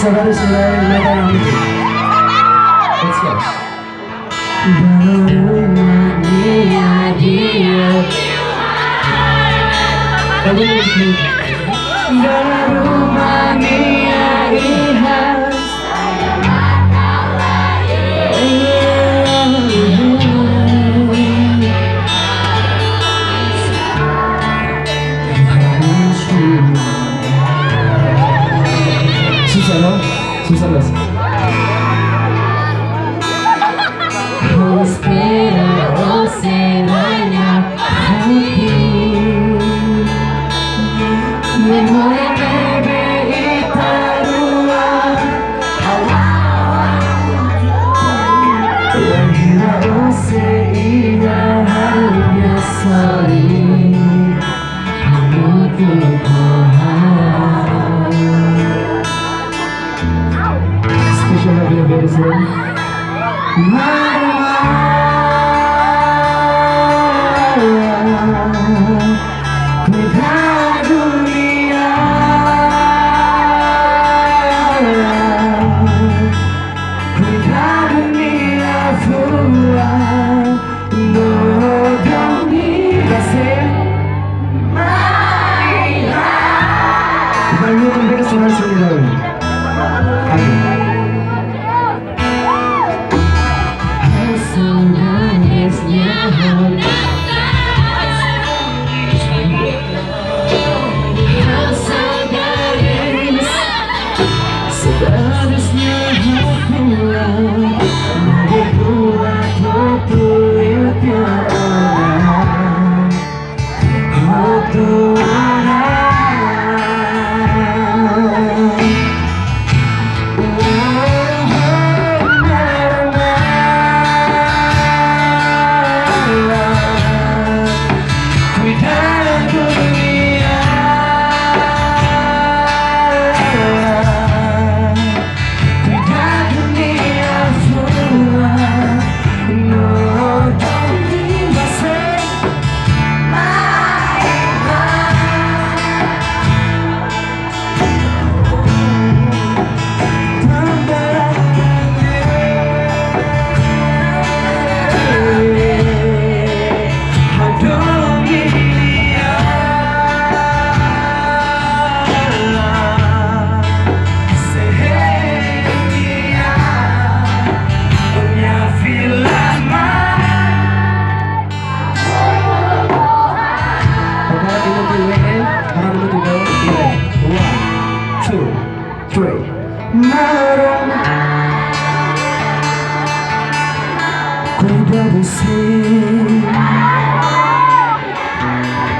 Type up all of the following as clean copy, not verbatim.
saudara-saudara yang datang. Let's go. Baru mania dia. Baru mania ihas. Susah no? Susah gak sih? Special love you very soon.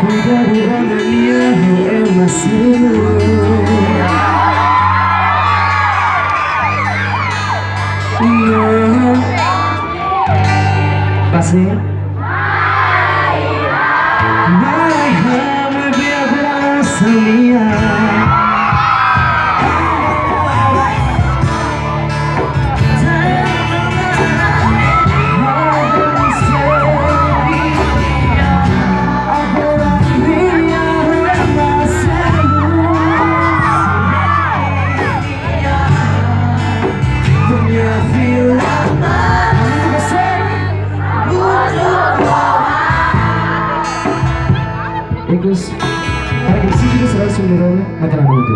Cuidado olha minha é uma Passei. Vai, me vê abraça minha. Terus, para que siga será su número, mata la multa.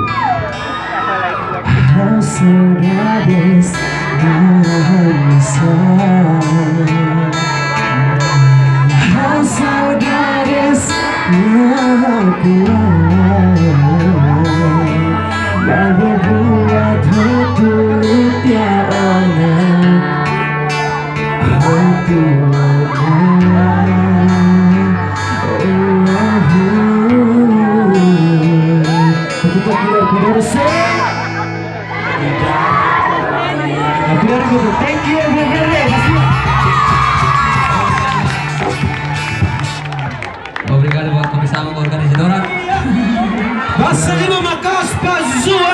Saudades saudades buat Thank you everybody. Obrigado buat kami sama organisator. Basta 5 Macos Pazua.